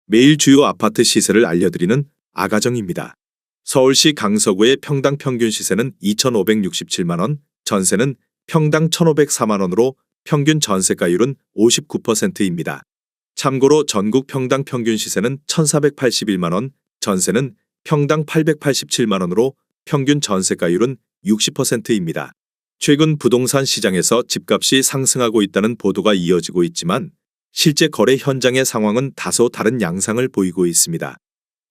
매일 주요 아파트 시세를 알려드리는 아가정입니다. 서울시 강서구의 평당 평균 시세는 2,567만 원, 전세는 평당 1,504만 원으로 평균 전세가율은 59%입니다. 참고로 전국 평당 평균 시세는 1,481만 원, 전세는 평당 887만 원으로 평균 전세가율은 60%입니다. 최근 부동산 시장에서 집값이 상승하고 있다는 보도가 이어지고 있지만 실제 거래 현장의 상황은 다소 다른 양상을 보이고 있습니다.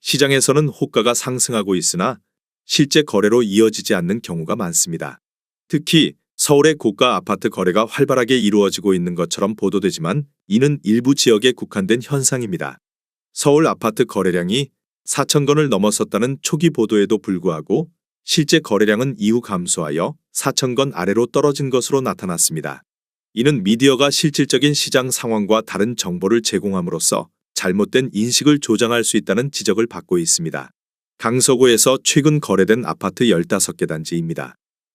시장에서는 호가가 상승하고 있으나 실제 거래로 이어지지 않는 경우가 많습니다. 특히 서울의 고가 아파트 거래가 활발하게 이루어지고 있는 것처럼 보도되지만 이는 일부 지역에 국한된 현상입니다. 서울 아파트 거래량이 4천 건을 넘어섰다는 초기 보도에도 불구하고 실제 거래량은 이후 감소하여 4천 건 아래로 떨어진 것으로 나타났습니다. 이는 미디어가 실질적인 시장 상황과 다른 정보를 제공함으로써 잘못된 인식을 조장할 수 있다는 지적을 받고 있습니다. 강서구에서 최근 거래된 아파트 15개 단지입니다.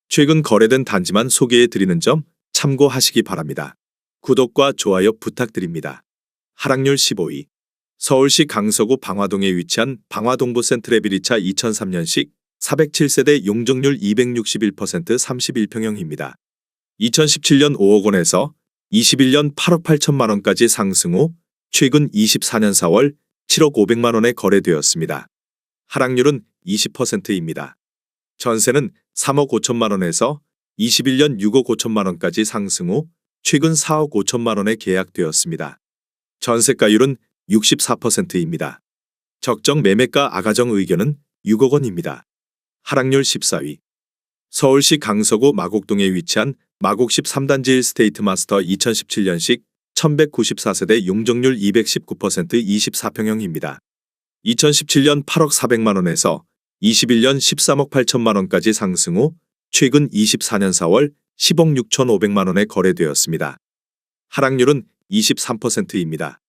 최근 거래된 단지만 소개해 드리는 점 참고하시기 바랍니다. 구독과 좋아요 부탁드립니다. 하락률 15위. 서울시 강서구 방화동에 위치한 방화동부 센트레비리차 2003년식 407세대 용적률 261% 31평형입니다. 2017년 5억 원에서 21년 8억 8천만 원까지 상승 후 최근 24년 4월 7억 500만 원에 거래되었습니다. 하락률은 20%입니다. 전세는 3억 5천만 원에서 21년 6억 5천만 원까지 상승 후 최근 4억 5천만 원에 계약되었습니다. 전세가율은 64%입니다. 적정 매매가 아가정 의견은 6억 원입니다. 하락률 14위. 서울시 강서구 마곡동에 위치한 마곡 13단지 1스테이트 마스터 2017년식 1194세대 용적률 219% 24평형입니다. 2017년 8억 400만 원에서 21년 13억 8천만 원까지 상승 후 최근 24년 4월 10억 6,500만 원에 거래되었습니다. 하락률은 23%입니다.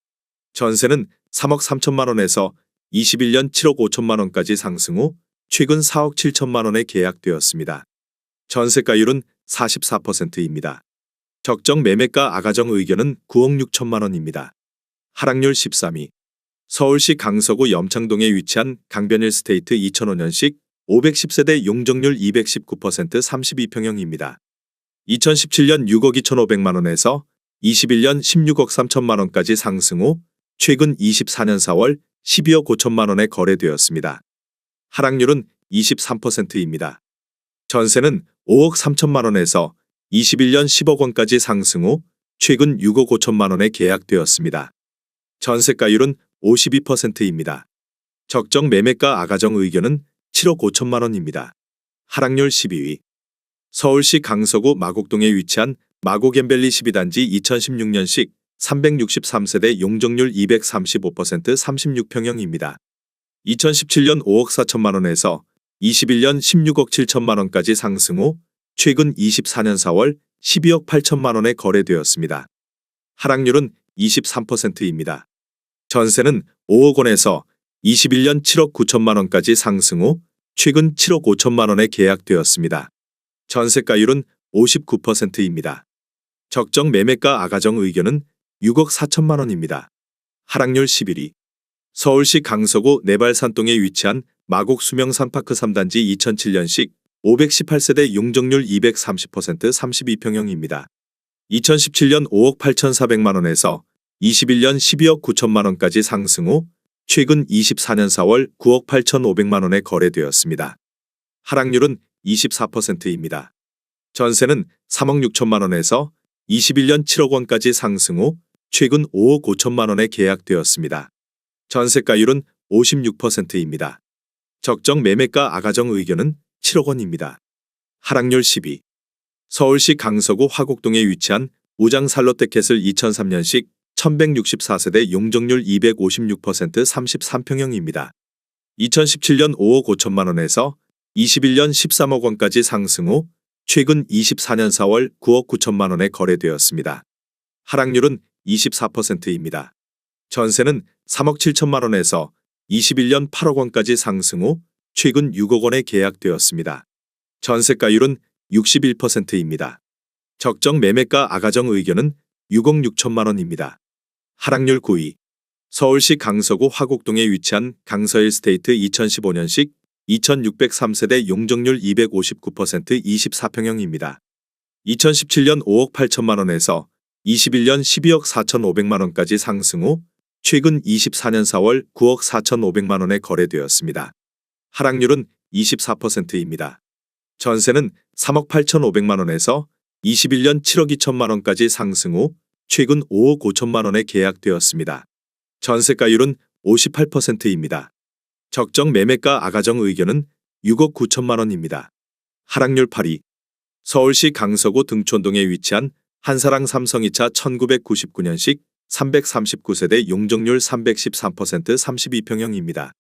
전세는 3억 3천만 원에서 21년 7억 5천만 원까지 상승 후 최근 4억 7천만 원에 계약되었습니다. 전세가율은 44%입니다. 적정 매매가 아가정 의견은 9억 6천만 원입니다. 하락률 13위. 서울시 강서구 염창동에 위치한 강변 1스테이트 2005년식 510세대 용적률 219% 32평형입니다. 2017년 6억 2,500만 원에서 21년 16억 3천만 원까지 상승 후 최근 24년 4월 12억 5천만 원에 거래되었습니다. 하락률은 23%입니다. 전세는 5억 3천만 원에서 21년 10억 원까지 상승 후 최근 6억 5천만 원에 계약되었습니다. 전세가율은 52%입니다. 적정 매매가 아가정 의견은 7억 5천만 원입니다. 하락률 12위. 서울시 강서구 마곡동에 위치한 마곡 엠벨리 12단지 2016년식 363세대 용적률 235% 36평형입니다. 2017년 5억 4천만 원에서 21년 16억 7천만 원까지 상승 후 최근 24년 4월 12억 8천만 원에 거래되었습니다. 하락률은 23%입니다. 전세는 5억 원에서 21년 7억 9천만 원까지 상승 후 최근 7억 5천만 원에 계약되었습니다. 전세가율은 59%입니다. 적정 매매가 아가정 의견은 6억 4천만 원입니다. 하락률 11위. 서울시 강서구 내발산동에 위치한 마곡 수명산파크 3단지 2007년식 518세대 용적률 230% 32평형입니다. 2017년 5억 8,400만 원에서 21년 12억 9천만 원까지 상승 후 최근 24년 4월 9억 8,500만 원에 거래되었습니다. 하락률은 24%입니다. 전세는 3억 6천만 원에서 21년 7억 원까지 상승 후 최근 5억 5천만 원에 계약되었습니다. 전세가율은 56%입니다. 적정 매매가 아가정 의견은 7억 원입니다. 하락률 10위. 서울시 강서구 화곡동에 위치한 우장 살롯데캐슬 2003년식 1164세대 용적률 256% 33평형입니다. 2017년 5억 5천만 원에서 21년 13억 원까지 상승 후 최근 24년 4월 9억 9천만 원에 거래되었습니다. 하락률은 24%입니다. 전세는 3억 7천만 원에서 21년 8억 원까지 상승 후 최근 6억 원에 계약되었습니다. 전세가율은 61%입니다. 적정 매매가 아가정 의견은 6억 6천만 원입니다. 하락률 9위. 서울시 강서구 화곡동에 위치한 강서힐스테이트 2015년식 2603세대 용적률 259% 24평형입니다. 2017년 5억 8천만 원에서 21년 12억 4,500만 원까지 상승 후 최근 24년 4월 9억 4,500만 원에 거래되었습니다. 하락률은 24%입니다. 전세는 3억 8,500만 원에서 21년 7억 2천만 원까지 상승 후 최근 5억 5천만 원에 계약되었습니다. 전세가율은 58%입니다. 적정 매매가 아가정 의견은 6억 9천만 원입니다. 하락률 8위. 서울시 강서구 등촌동에 위치한 한사랑 삼성 2차 1999년식 339세대 용적률 313% 32평형입니다.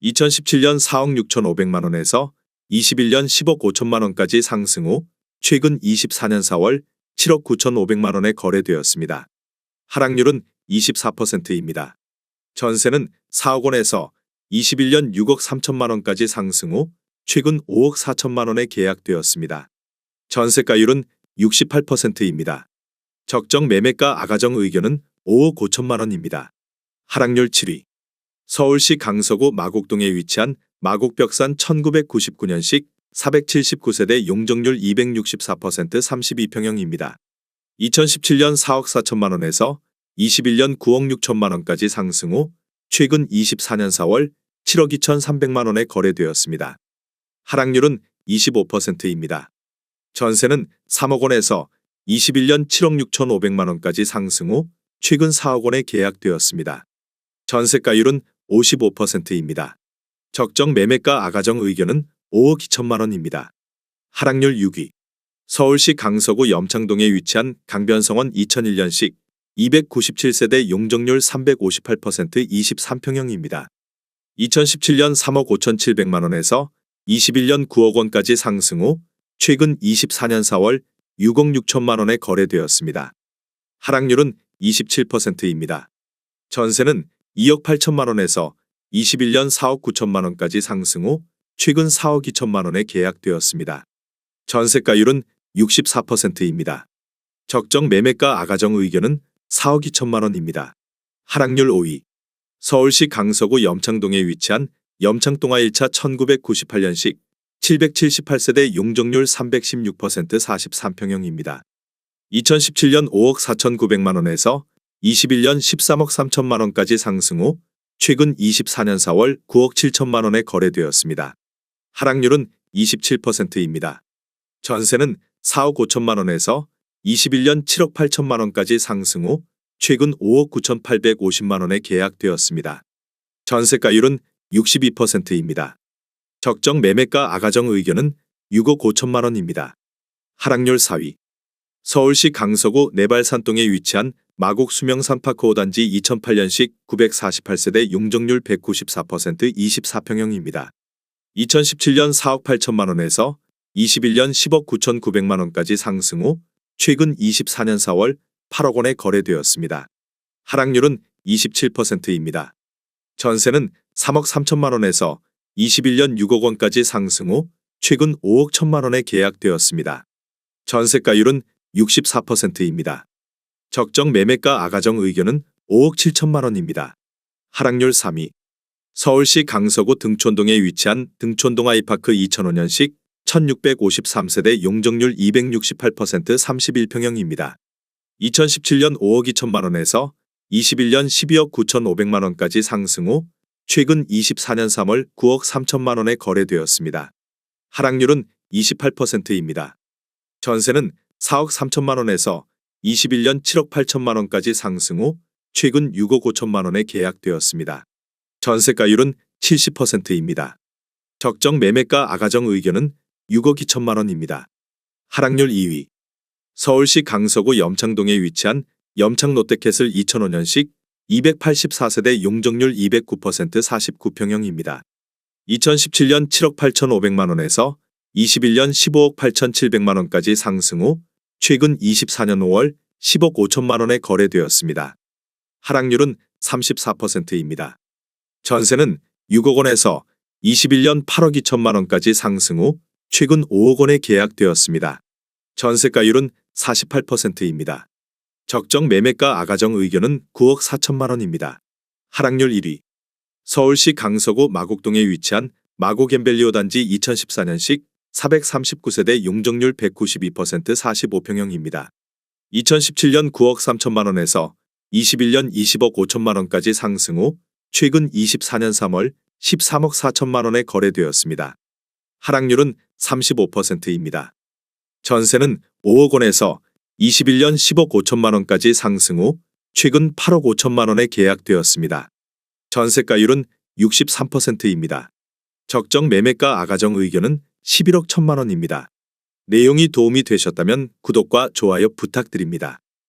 2017년 4억 6,500만 원에서 21년 10억 5천만 원까지 상승 후 최근 24년 4월 7억 9,500만 원에 거래되었습니다. 하락률은 24%입니다. 전세는 4억 원에서 21년 6억 3천만 원까지 상승 후 최근 5억 4천만 원에 계약되었습니다. 전세가율은 68%입니다. 적정 매매가 아가정 의견은 5억 5천만 원입니다. 하락률 7위. 서울시 강서구 마곡동에 위치한 마곡벽산 1999년식 479세대 용적률 264% 32평형입니다. 2017년 4억 4천만 원에서 21년 9억 6천만 원까지 상승 후 최근 24년 4월 7억 2,300만 원에 거래되었습니다. 하락률은 25%입니다. 전세는 3억 원에서 21년 7억 6,500만 원까지 상승 후 최근 4억 원에 계약되었습니다. 전세가율은 55%입니다. 적정 매매가 아가정 의견은 5억 2천만 원입니다. 하락률 6위. 서울시 강서구 염창동에 위치한 강변성원 2001년식 297세대 용적률 358% 23평형입니다. 2017년 3억 5,700만 원에서 21년 9억 원까지 상승 후 최근 24년 4월 6억 6천만 원에 거래되었습니다. 하락률은 27%입니다. 전세는 2억 8천만 원에서 21년 4억 9천만 원까지 상승 후 최근 4억 2천만 원에 계약되었습니다. 전세가율은 64%입니다. 적정 매매가 아가정 의견은 4억 2천만 원입니다. 하락률 5위. 서울시 강서구 염창동에 위치한 염창동화 1차 1998년식 778세대 용적률 316% 43평형입니다. 2017년 5억 4,900만 원에서 21년 13억 3천만 원까지 상승 후 최근 24년 4월 9억 7천만 원에 거래되었습니다. 하락률은 27%입니다. 전세는 4억 5천만 원에서 21년 7억 8천만 원까지 상승 후 최근 5억 9,850만 원에 계약되었습니다. 전세가율은 62%입니다. 적정 매매가 아가정 의견은 6억 5천만 원입니다. 하락률 4위. 서울시 강서구 내발산동에 위치한 마곡 수명산파크 5단지 2008년식 948세대 용적률 194% 24평형입니다. 2017년 4억 8천만 원에서 21년 10억 9,900만 원까지 상승 후 최근 24년 4월 8억 원에 거래되었습니다. 하락률은 27%입니다. 전세는 3억 3천만 원에서 21년 6억 원까지 상승 후 최근 5억 1천만 원에 계약되었습니다. 전세가율은 64%입니다. 적정 매매가 아가정 의견은 5억 7천만 원입니다. 하락률 3위. 서울시 강서구 등촌동에 위치한 등촌동 아이파크 2005년식 1653세대 용적률 268% 31평형입니다. 2017년 5억 2천만 원에서 21년 12억 9,500만 원까지 상승 후 최근 24년 3월 9억 3천만 원에 거래되었습니다. 하락률은 28%입니다. 전세는 4억 3천만 원에서 21년 7억 8천만 원까지 상승 후 최근 6억 5천만 원에 계약되었습니다. 전세가율은 70%입니다. 적정 매매가 아가정 의견은 6억 2천만 원입니다. 하락률 2위. 서울시 강서구 염창동에 위치한 염창 롯데캐슬 2005년식 284세대 용적률 209% 49평형입니다. 2017년 7억 8,500만 원에서 21년 15억 8,700만 원까지 상승 후 최근 24년 5월 10억 5천만 원에 거래되었습니다. 하락률은 34%입니다. 전세는 6억 원에서 21년 8억 2천만 원까지 상승 후 최근 5억 원에 계약되었습니다. 전세가율은 48%입니다. 적정 매매가 아가정 의견은 9억 4천만 원입니다. 하락률 1위. 서울시 강서구 마곡동에 위치한 마곡엠벨리오 단지 2014년식 439세대 용적률 192% 45평형입니다. 2017년 9억 3천만 원에서 21년 20억 5천만 원까지 상승 후 최근 24년 3월 13억 4천만 원에 거래되었습니다. 하락률은 35%입니다. 전세는 5억 원에서 21년 10억 5천만 원까지 상승 후 최근 8억 5천만 원에 계약되었습니다. 전세가율은 63%입니다. 적정 매매가 아가정 의견은 11억 1천만 원입니다. 내용이 도움이 되셨다면 구독과 좋아요 부탁드립니다.